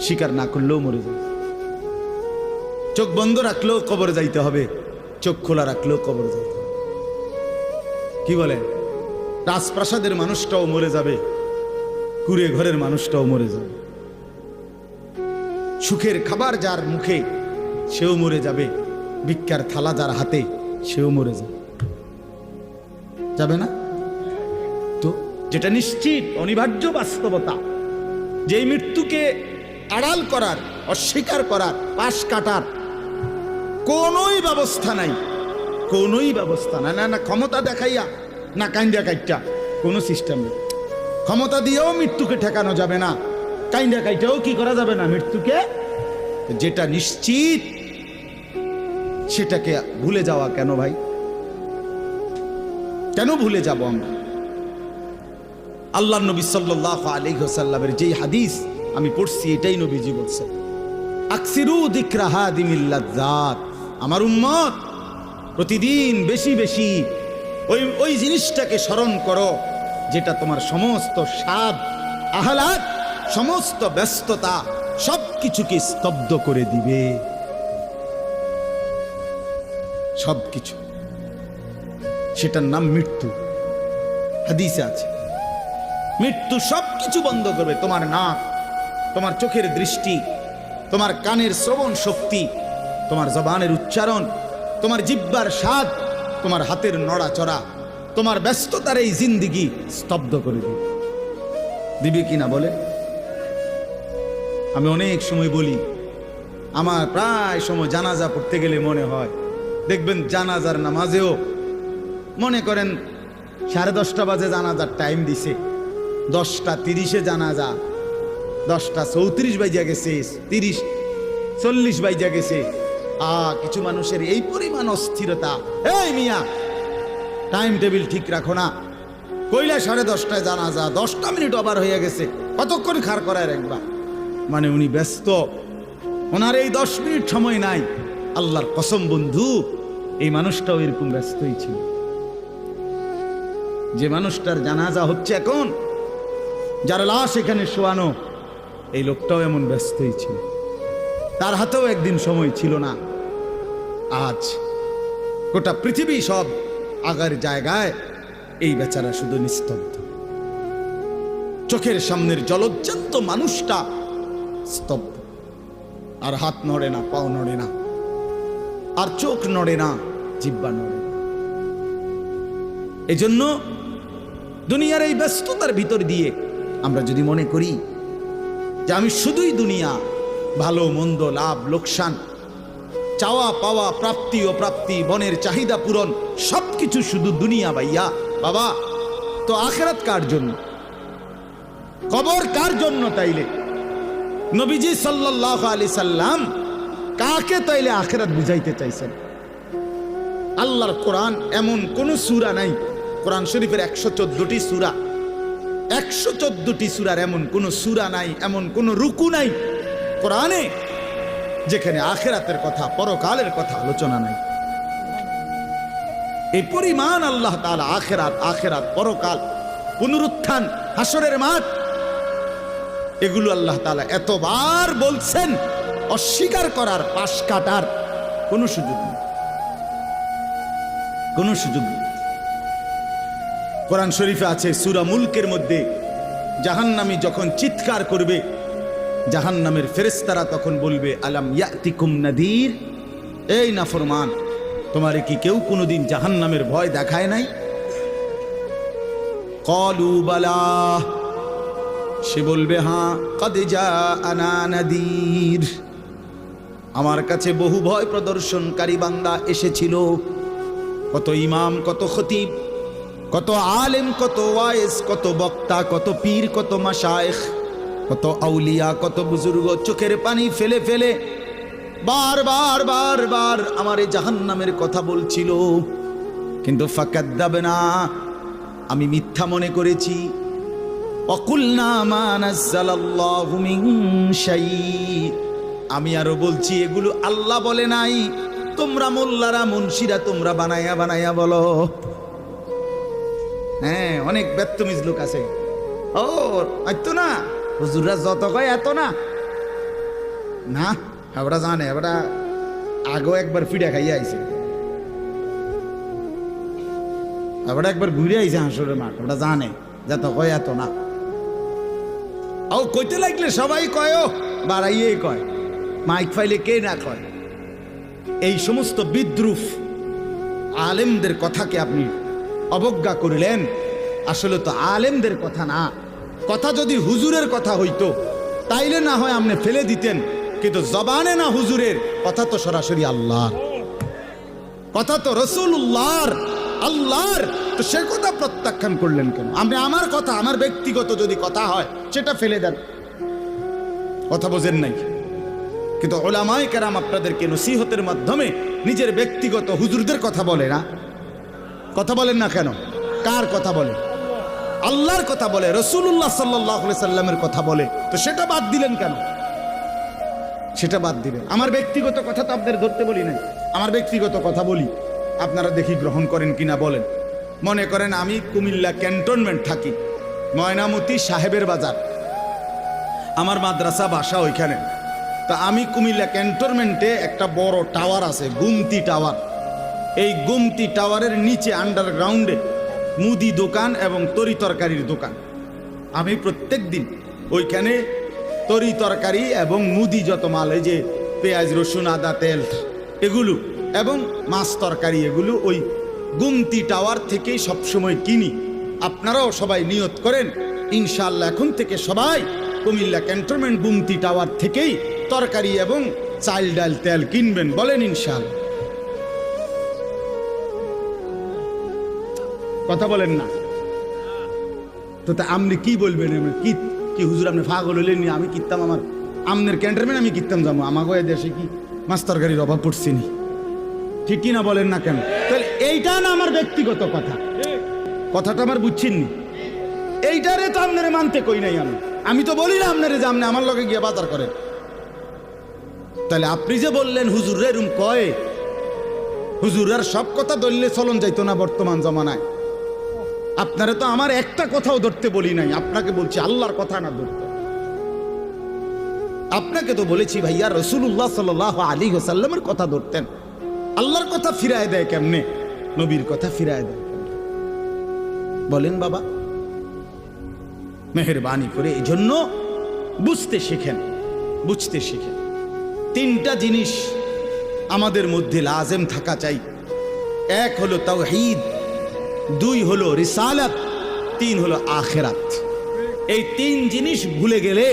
স্বীকার না করলেও মরে যাবে। চোখ বন্ধ রাখলেও কবরে যাইতে হবে, চোখ খোলা রাখলেও কবরে যাইতে হবে। কি বলে, রাজপ্রাসাদের মানুষটাও মরে যাবে, কুড়ে ঘরের মানুষটাও মরে যাবে। সুখের খাবার যার মুখে সেও মরে যাবে, ভিক্ষার থালা যার হাতে সেও মরে যাবে। যাবে না? তো যেটা নিশ্চিত অনিবার্য বাস্তবতা, যে মৃত্যুকে আড়াল করার, অস্বীকার করার, পাশ কাটার কোনোই ব্যবস্থা নাই, কোনোই ব্যবস্থা নাই। না না ক্ষমতা দেখাইয়া, না কাইন্দা কাইটা, কোনো সিস্টেম নেই। ক্ষমতা দিয়েও মৃত্যুকে ঠেকানো যাবে না, কাইন্দা কাইটাও কি করা যাবে না মৃত্যুকে। যেটা নিশ্চিত সেটাকে ভুলে যাওয়া কেন ভাই? কেন ভুলে যাব আমরা? আল্লাহ নবী সাল্লাল্লাহু আলাইহি ওয়াসাল্লামের যেই হাদিস আমি পড়ছি, এটাই নবীজি বলছেন, আকসিরু যিকরা হাদিমিল লাযযাত। আমার উম্মত প্রতিদিন বেশি বেশি ওই জিনিসটাকে স্মরণ করো যেটা তোমার সমস্ত স্বাদ, আহ্লাদ, সমস্ত ব্যস্ততা সবকিছুকে স্তব্ধ করে দিবে। সবকিছু, সেটার নাম মৃত্যু। হাদিসে আছে মৃত্যু সবকিছু বন্ধ করবে। তোমার নাক, তোমার চোখের দৃষ্টি, তোমার কানের শ্রবণ শক্তি, তোমার জবানের উচ্চারণ, তোমার জিহ্বার স্বাদ, তোমার হাতের নড়াচড়া, তোমার ব্যস্ততার এই জিন্দিগি স্তব্ধ করে দিবে। দিবে কিনা বলে? আমি অনেক সময় বলি, আমার প্রায় সময় জানাজা পড়তে গেলে মনে হয়, দেখবেন জানাজার নামাজেও মনে করেন 10:30 বাজে জানাজার টাইম দিছে, 10:30 জানাজা, 10:34 বাজে গেছে, 30-40 বাজে গেছে। কিছু মানুষের এই পরিমাণ অস্থিরতা, এই মিয়া টাইম টেবিল ঠিক রাখো না, কইলা 10:30টায় জানাজা, 10টা মিনিট ওভার হয়ে গেছে, কতক্ষণ খাড় করায় রাখবা? মানে উনি ব্যস্ত, ওনার এই 10 মিনিট সময় নাই। আল্লাহর কসম বন্ধু, এই মানুষটাও এরকম ব্যস্তই ছিল। যে মানুষটার জানাজা হচ্ছে এখন, যার লাশ এখানে শোয়ানো, এই লোকটাও এমন ব্যস্তই ছিল। তার হাতেও একদিন সময় ছিল না। আজ গোটা পৃথিবী সব আগার জায়গায়, এই বেচারা শুধু নিস্তব্ধ। চোখের সামনের জলজ্জান্ত মানুষটা স্তব্ধ, আর হাত নড়ে না, পাও নড়ে না, আর চোখ নড়ে না, জিহ্বা নড়ে না। এজন্য দুনিয়ার এই ব্যস্ততার ভিতর দিয়ে আমরা যদি মনে করি যে আমি শুধুই দুনিয়া, ভালো মন্দ, লাভ লোকসান, চাওয়া পাওয়া, প্রাপ্তি অপ্রাপ্তি, মনের চাহিদা পূরণ, সবকিছু শুধু দুনিয়া ভাইয়া, বাবা তো আখিরাত কার জন্য? কবর কার জন্য? তাইলে নবীজি সাল্লাল্লাহু আলাইহি সাল্লাম কাকে তাইলে আখিরাত বুঝাইতে চাইছেন? আল্লাহর কোরআন এমন কোন সূরা নাই, কোরআন শরীফের 114টি সূরা, 114টি সূরার এমন কোন সূরা নাই, এমন কোন রুকু নাই কোরআনে যেখানে আখিরাতের কথা, পরকালের কথা আলোচনা নাই। এই পরিমাণ আল্লাহ তাআলা আখিরাত, আখিরাত, পরকাল, পুনরুত্থান, হাসরের মাঠ, এগুলো আল্লাহ তাআলা এতবার বলছেন, অস্বীকার করার, পাশ কাটার কোনো সুযোগ নেই, কোনো সুযোগ নেই। কোরআন শরীফে আছে সূরা মুলকের মধ্যে, জাহান্নামী যখন চিৎকার করবে, জাহান্নামের ফেরেশতারা তখন বলবে, আলাম ইয়াতিকুম নাদির, এই নাফরমান, তোমারে কি কেউ কোনোদিন জাহান্নামের ভয় দেখায় নাই? ক্বালু বালা, সে বলবে হ্যাঁ, কদ জাআনা নাদির, আমার কাছে বহু ভয় প্রদর্শনকারী বান্দা এসেছিল। কত ইমাম, কত খতিব, কত আলেম, কত ওয়াইজ, কত বক্তা, কত পীর, কত মাশায়েখ, কত আউলিয়া, কত বুজুর্গ চোখের পানি ফেলে ফেলে বারবার বারবার আমার এই জাহান্নামের কথা বলছিল, কিন্তু ফাকাদ্দাবনা, আমি মিথ্যা মনে করেছি। ওয়াকুলনা মা নাযালাল্লাহু মিন শাই, আমি আরো বলছি এগুলো আল্লাহ বলে নাই, তোমরা মোল্লারা, মুন্সিরা তোমরা বানায়া বানায়া বলো। হ্যাঁ, অনেক ব্যত্যমিজ লোক আছে, ও এত না, হুজুররা যত কয় এত না, না ওটা জানে, ওটা আগেও একবার ফিডা খাইয়া আইছে, ওটা একবার ঘুরে আইছে হাঁসরের মাঠ, ওটা জানে যত কয় এত না। ও কইতে লাগলে সবাই কয়, বাড়াইয়ে কয়, মাইক ফাইলে কে না কয়। এই সমস্ত বিদ্রুপ আলেমদের কথাকে আপনি অবজ্ঞা করিলেন। আসলে তো আলেমদের কথা না, কথা যদি হুজুরের কথা হইতো তাইলে না হয় আপনি ফেলে দিতেন, কিন্তু জবানে না হুজুরের কথা, তো সরাসরি আল্লাহর কথা, তো রাসূলুল্লাহর, আল্লাহর, তো সে কথা প্রত্যাখ্যান করলেন কেন? আপনি আমার কথা, আমার ব্যক্তিগত যদি কথা হয় সেটা ফেলে দেন, কথা বোঝেন নাই। কিন্তু উলামায়ে কেরাম আপনাদেরকে নসিহতের মাধ্যমে নিজের ব্যক্তিগত হুজুরদের কথা বলে না, কথা বলেন না কেন? কার কথা বলে? আল্লাহর কথা বলে, রাসূলুল্লাহ সাল্লাল্লাহু আলাইহি সাল্লামের কথা বলে, তো সেটা বাদ দিলেন কেন? সেটা বাদ দিবেন। আমার ব্যক্তিগত কথা তো আপনাদের ধরতে বলি নাই, আমার ব্যক্তিগত কথা বলি, আপনারা দেখি গ্রহণ করেন কিনা বলেন। মনে করেন আমি কুমিল্লা ক্যান্টনমেন্ট থাকি, ময়নামতি সাহেবের বাজার, আমার মাদ্রাসা বাসা ওইখানে। তা আমি কুমিল্লা ক্যান্টনমেন্টে একটা বড় টাওয়ার আছে, গুমতি টাওয়ার। এই গুমতি টাওয়ারের নিচে আন্ডারগ্রাউন্ডে মুদি দোকান এবং তরি তরকারির দোকান। আমি প্রত্যেক দিন ওইখানে তরি তরকারি এবং মুদি যত মাল, এই যে পেঁয়াজ রসুন আদা তেল এগুলো এবং মাছ তরকারি, এগুলো ওই গুমতি টাওয়ার থেকেই সবসময় কিনি। আপনারাও সবাই নিয়ত করেন ইনশাআল্লাহ এখন থেকে সবাই কুমিল্লা ক্যান্টনমেন্ট গুমতি টাওয়ার থেকেই তরকারি এবং চাল ডাল তেল কিনবেন, বলেন ইনশাআল্লাহ। কথা বলেন না তো, তা আপনি কি বলবেন? কি কি হুজুর আপনি পাগল হইলেন? আমি কিনতাম, আমার আমনের ক্যান্টনমেন্ট আমি কিনতাম যাবো, আমাকে দেশে কি মাছ তরকারির অভাব পড়ছে নি? ঠিক কিনা বলেন না কেন? তাহলে এইটা না আমার ব্যক্তিগত কথা, কথাটা আমার বুঝছেন নি? এইটারে তো আপনারে মানতে কই নাই আমি তো বলি না আপনারে যে আপনি আমার লগে গিয়ে বাজার করেন। তাহলে আপনি যে বললেন হুজুর এরম কয়, হুজুরের সব কথা ধরলে চলন যাইতো না বর্তমান জমানায়। আপনারা তো আমার একটা কথাও ধরতে বলি নাই, আপনাকে বলছি আল্লাহর কথা না ধরতে। আপনাকে তো বলেছি ভাইয়া রাসূলুল্লাহ সাল্লাল্লাহু আলাইহি ওয়াসাল্লামের কথা ধরতেন। আল্লাহর কথা ফিরায় দেয় কেমনে? নবীর কথা ফিরায় দেয় কেমনে? বলেন বাবা, মেহেরবানি করে। এই জন্য বুঝতে শিখেন, বুঝতে শিখেন। তিনটা জিনিস আমাদের মধ্যে লাজেম থাকা চাই। এক হলো তাওহীদ, দুই হলো রিসালাত, তিন হলো আখিরাত। এই তিন জিনিস ভুলে গেলে